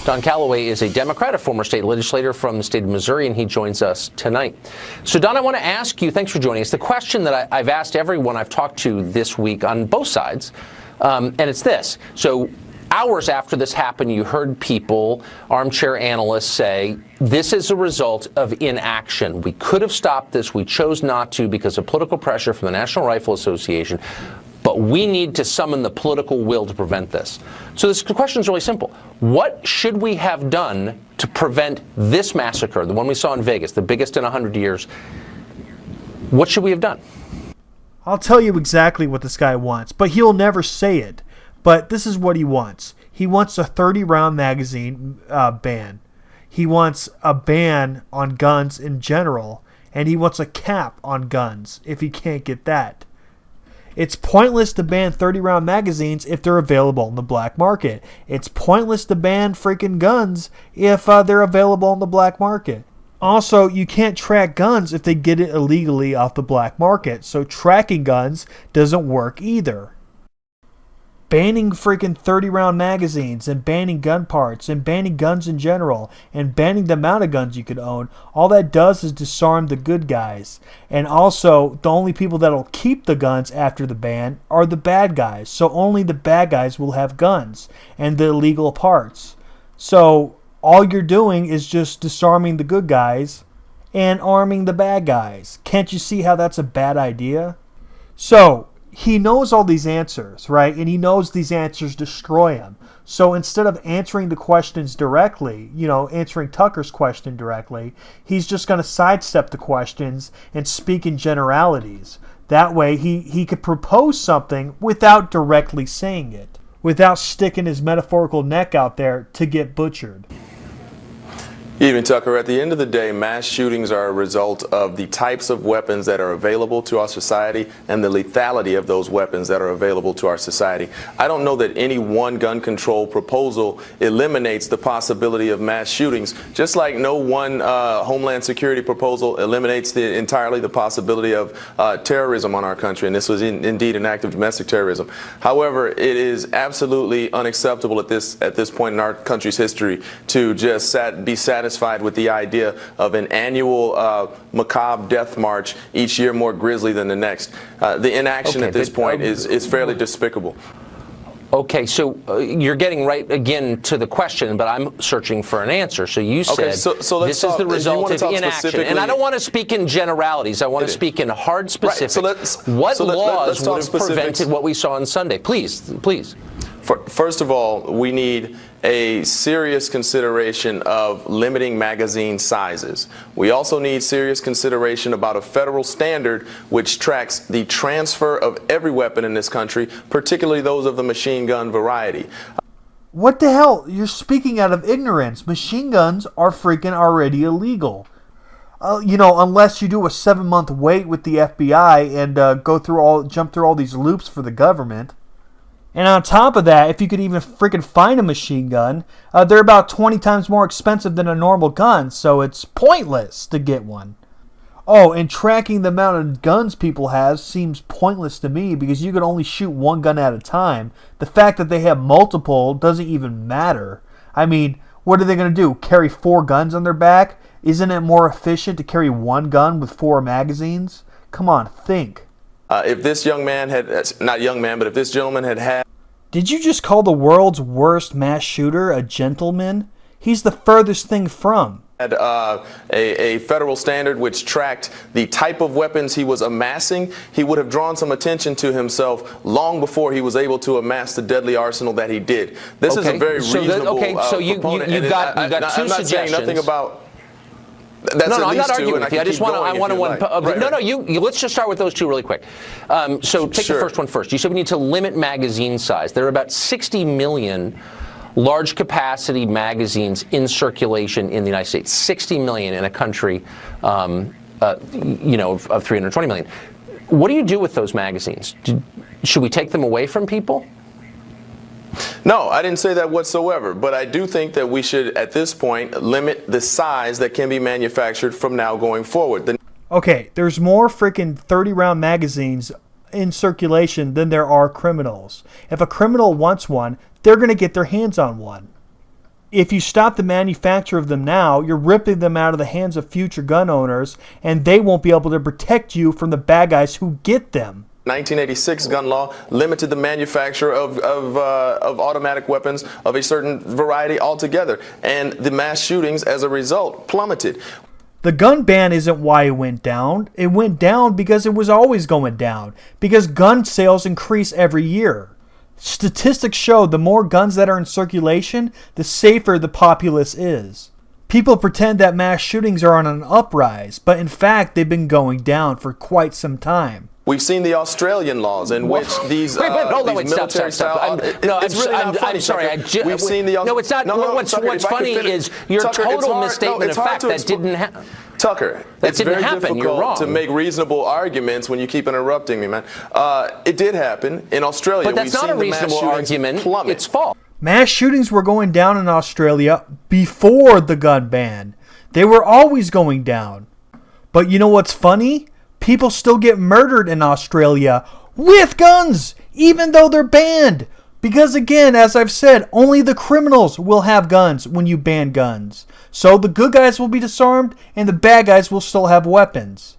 Don Calloway is a Democrat, a former state legislator from the state of Missouri, and he joins us tonight. So, Don, I want to ask you, thanks for joining us, the question that I've asked everyone I've talked to this week on both sides, and it's this. So, hours after this happened, you heard people, armchair analysts, say, this is a result of inaction. We could have stopped this. We chose not to because of political pressure from the National Rifle Association. But we need to summon the political will to prevent this. So this question is really simple. What should we have done to prevent this massacre, the one we saw in Vegas, the biggest in 100 years? What should we have done? I'll tell you exactly what this guy wants, but he'll never say it. But this is what he wants. He wants a 30-round magazine ban. He wants a ban on guns in general, and he wants a cap on guns if he can't get that. It's pointless to ban 30-round magazines if they're available in the black market. It's pointless to ban freaking guns if they're available in the black market. Also, you can't track guns if they get it illegally off the black market, so tracking guns doesn't work either. Banning freaking 30-round magazines and banning gun parts and banning guns in general and banning the amount of guns you could own, all that does is disarm the good guys. And also, the only people that'll keep the guns after the ban are the bad guys. So only the bad guys will have guns and the illegal parts. So all you're doing is just disarming the good guys and arming the bad guys. Can't you see how that's a bad idea? So he knows all these answers, right? And he knows these answers destroy him. So instead of answering the questions directly, answering Tucker's question directly, he's just going to sidestep the questions and speak in generalities. That way he could propose something without directly saying it, without sticking his metaphorical neck out there to get butchered. Even Tucker, at the end of the day, mass shootings are a result of the types of weapons that are available to our society and the lethality of those weapons that are available to our society. I don't know that any one gun control proposal eliminates the possibility of mass shootings, just like no one Homeland Security proposal eliminates entirely the possibility of terrorism on our country, and this was indeed an act of domestic terrorism. However, it is absolutely unacceptable at this point in our country's history to just be satisfied with the idea of an annual macabre death march, each year more grisly than the next. The inaction at this point is fairly despicable. Okay, so you're getting right again to the question, but I'm searching for an answer. So you said so this is the result of inaction. And I don't want to speak in generalities. I want to speak in hard specifics. Right, what laws would have prevented what we saw on Sunday? Please. First of all, we need a serious consideration of limiting magazine sizes. We also need serious consideration about a federal standard which tracks the transfer of every weapon in this country, particularly those of the machine gun variety. What the hell? You're speaking out of ignorance. Machine guns are freaking already illegal. Unless you do a 7-month wait with the FBI and jump through all these loops for the government. And on top of that, if you could even freaking find a machine gun, they're about 20 times more expensive than a normal gun, so it's pointless to get one. Oh, and tracking the amount of guns people have seems pointless to me because you can only shoot one gun at a time. The fact that they have multiple doesn't even matter. I mean, what are they going to do? Carry 4 guns on their back? Isn't it more efficient to carry one gun with 4 magazines? Come on, think. If this young man if this gentleman had Did you just call the world's worst mass shooter a gentleman? He's the furthest thing from. A federal standard which tracked the type of weapons he was amassing, he would have drawn some attention to himself long before he was able to amass the deadly arsenal that he did. This is a very reasonable proponent. You've got 2 suggestions. I'm not saying nothing about. That's no, I'm not two, arguing with you. I just want to. Let's just start with those 2 really quick. So take the first one first. You said we need to limit magazine size. There are about 60 million large capacity magazines in circulation in the United States. 60 million in a country, of 320 million. What do you do with those magazines? Should we take them away from people? No, I didn't say that whatsoever, but I do think that we should, at this point, limit the size that can be manufactured from now going forward. Okay, there's more freaking 30-round magazines in circulation than there are criminals. If a criminal wants one, they're going to get their hands on one. If you stop the manufacture of them now, you're ripping them out of the hands of future gun owners, and they won't be able to protect you from the bad guys who get them. 1986 gun law limited the manufacture of automatic weapons of a certain variety altogether, and the mass shootings as a result plummeted. The gun ban isn't why it went down. It went down because it was always going down, because gun sales increase every year. Statistics show the more guns that are in circulation, the safer the populace is. People pretend that mass shootings are on an uprise, but in fact they've been going down for quite some time. We've seen the Australian laws in which these military style. I'm sorry. We've seen the. No, it's not. What's funny is your total misstatement of fact. That didn't happen. Tucker, it's very difficult to make reasonable arguments when you keep interrupting me, man. It did happen in Australia. But that's not a reasonable argument. It's false. Mass shootings were going down in Australia before the gun ban. They were always going down. But you know what's funny? People still get murdered in Australia with guns, even though they're banned. Because again, as I've said, only the criminals will have guns when you ban guns. So the good guys will be disarmed and the bad guys will still have weapons.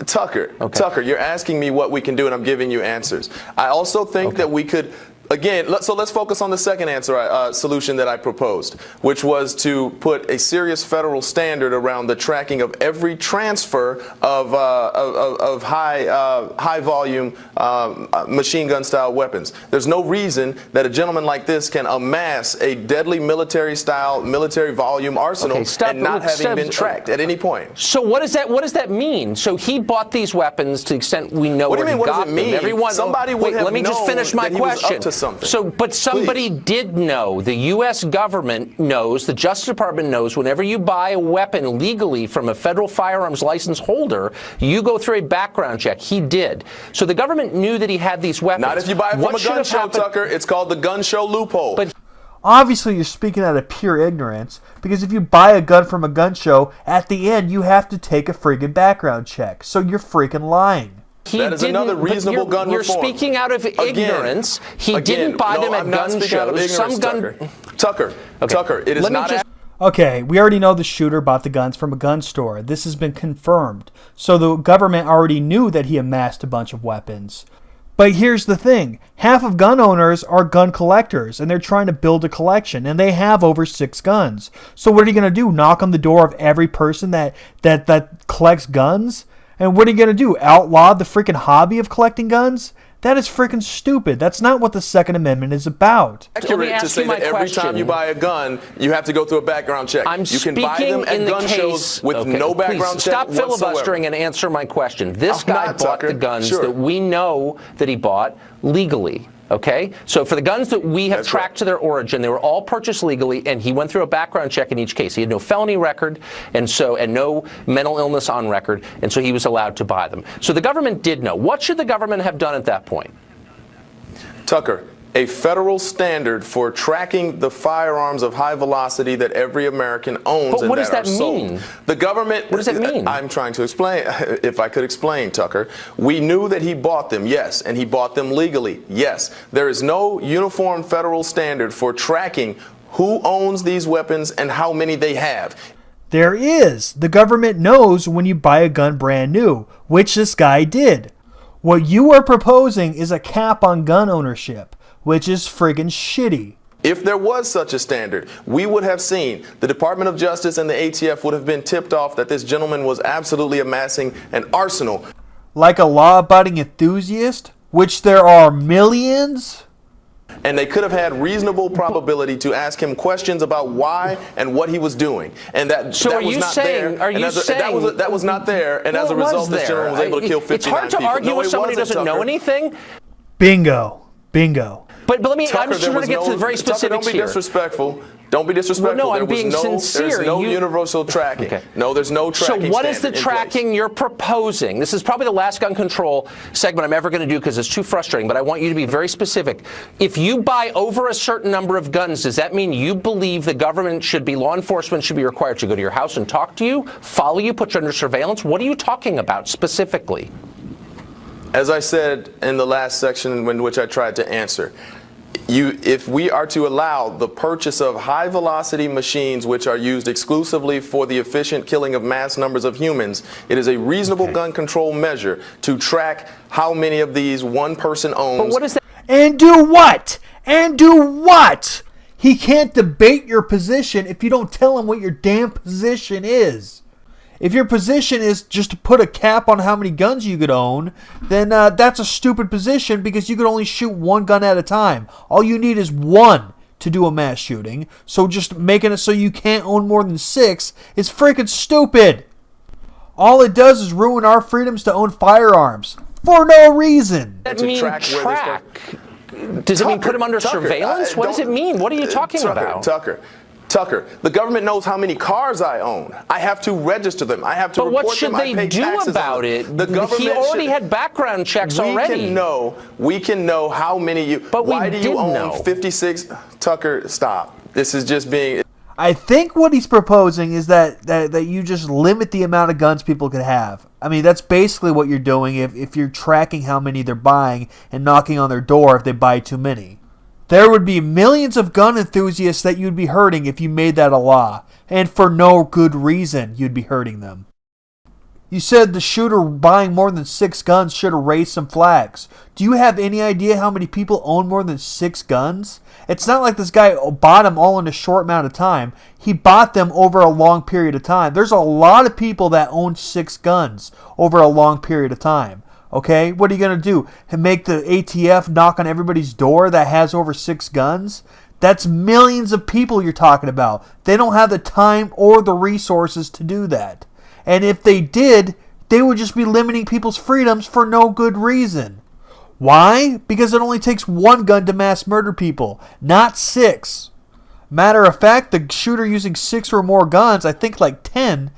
Tucker, you're asking me what we can do and I'm giving you answers. I also think that we could, again, so let's focus on the second solution that I proposed, which was to put a serious federal standard around the tracking of every transfer of high volume machine gun style weapons. There's no reason that a gentleman like this can amass a deadly military volume arsenal and not having been tracked at any point. So what does that mean? So he bought these weapons to the extent we know where he got them. Everyone, somebody would have let me just finish my question. Something. But somebody did know. The U.S. government knows, the Justice Department knows, whenever you buy a weapon legally from a federal firearms license holder, you go through a background check. He did. So the government knew that he had these weapons. Not if you buy it from a gun show, Tucker. It's called the gun show loophole. But obviously you're speaking out of pure ignorance, because if you buy a gun from a gun show, at the end you have to take a friggin' background check. So you're freaking lying. That is another reasonable gun reform. You're speaking out of ignorance. He didn't buy them at gun shows. Tucker, it is not. Okay, we already know the shooter bought the guns from a gun store. This has been confirmed. So the government already knew that he amassed a bunch of weapons. But here's the thing. Half of gun owners are gun collectors, and they're trying to build a collection, and they have over 6 guns. So what are you going to do? Knock on the door of every person that collects guns? And what are you going to do? Outlaw the freaking hobby of collecting guns? That is freaking stupid. That's not what the Second Amendment is about. Accurate to say that every time you buy a gun, you have to go through a background check. You can buy them at gun shows with no background check whatsoever. Stop filibustering and answer my question. This guy bought the guns that we know that he bought legally. Okay, so for the guns that we have tracked to their origin, they were all purchased legally, and he went through a background check in each case. He had no felony record, and no mental illness on record, and so he was allowed to buy them. So the government did know. What should the government have done at that point? Tucker, a federal standard for tracking the firearms of high velocity that every American owns. But what does that mean? The government. What does that mean? I'm trying to explain. If I could explain, Tucker, we knew that he bought them, yes, and he bought them legally, yes. There is no uniform federal standard for tracking who owns these weapons and how many they have. There is. The government knows when you buy a gun brand new, which this guy did. What you are proposing is a cap on gun ownership, which is friggin' shitty. If there was such a standard, we would have seen the Department of Justice and the ATF would have been tipped off that this gentleman was absolutely amassing an arsenal. Like a law-abiding enthusiast, which there are millions? And they could have had reasonable probability to ask him questions about why and what he was doing. And that was not there. That was not there, and as a result, this gentleman was able to kill 59 people. It's hard to argue with somebody who doesn't know anything. Bingo. But let me, I'm just trying to get to the very specifics here. Don't be disrespectful. Don't be disrespectful. Well, no, I'm being sincere. There's no universal tracking. Okay. No, there's no tracking. So what is the tracking you're proposing? This is probably the last gun control segment I'm ever going to do because it's too frustrating, but I want you to be very specific. If you buy over a certain number of guns, does that mean you believe the government law enforcement should be required to go to your house and talk to you, follow you, put you under surveillance? What are you talking about specifically? As I said in the last section in which I tried to answer, If we are to allow the purchase of high velocity machines which are used exclusively for the efficient killing of mass numbers of humans, it is a reasonable gun control measure to track how many of these one person owns. But what is that? And do what? And do what? He can't debate your position if you don't tell him what your damn position is. If your position is just to put a cap on how many guns you could own, then that's a stupid position because you could only shoot one gun at a time. All you need is one to do a mass shooting. So just making it so you can't own more than 6 is freaking stupid. All it does is ruin our freedoms to own firearms for no reason. Does that mean track? Does it mean put him under surveillance? What does it mean? What are you talking about? Tucker, the government knows how many cars I own. I have to register them. I have to report them. But what should they do about it? The government he already had background checks already. We can know how many you. But why do you own 56? Tucker, stop. This is just being. I think what he's proposing is that you just limit the amount of guns people could have. I mean, that's basically what you're doing if you're tracking how many they're buying and knocking on their door if they buy too many. There would be millions of gun enthusiasts that you'd be hurting if you made that a law. And for no good reason, you'd be hurting them. You said the shooter buying more than 6 guns should have raised some flags. Do you have any idea how many people own more than 6 guns? It's not like this guy bought them all in a short amount of time. He bought them over a long period of time. There's a lot of people that own 6 guns over a long period of time. Okay, what are you going to do? Make the ATF knock on everybody's door that has over 6 guns? That's millions of people you're talking about. They don't have the time or the resources to do that. And if they did, they would just be limiting people's freedoms for no good reason. Why? Because it only takes 1 gun to mass murder people, not 6. Matter of fact, the shooter using 6 or more guns, I think like 10,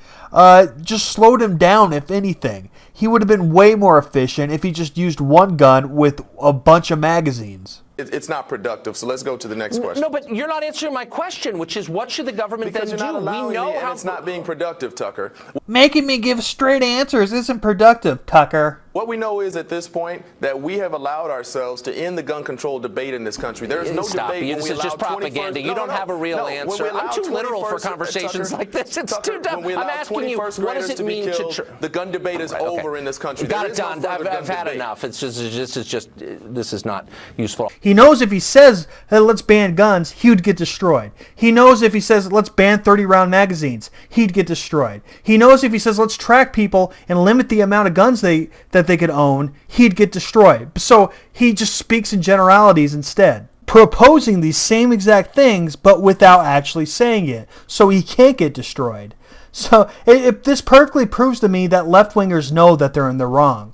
just slowed him down, if anything. He would have been way more efficient if he just used 1 gun with a bunch of magazines. It's not productive, so let's go to the next question. No, but you're not answering my question, which is what should the government because then you're do? not allowing We know me, and how it's not being productive, Tucker. Making me give straight answers isn't productive, Tucker. What we know is at this point that we have allowed ourselves to end the gun control debate in this country. There is no debate. This is just propaganda. You don't have a real answer. I'm too literal for conversations like this. It's too dumb. I'm asking you, what does it mean to the gun debate is over in this country. Got it done. I've had enough. This is not useful. He knows if he says, hey, let's ban guns, he would get destroyed. He knows if he says, let's ban 30-round magazines, he'd get destroyed. He knows if he says, let's track people and limit the amount of guns that they could own, he'd get destroyed. So he just speaks in generalities instead, proposing these same exact things, but without actually saying it. So he can't get destroyed. So this perfectly proves to me that left-wingers know that they're in the wrong.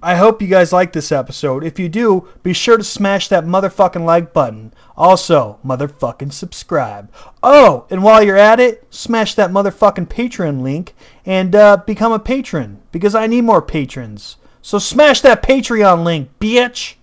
I hope you guys like this episode. If you do, be sure to smash that motherfucking like button. Also, motherfucking subscribe. Oh, and while you're at it, smash that motherfucking Patreon link and become a patron, because I need more patrons. So smash that Patreon link, bitch!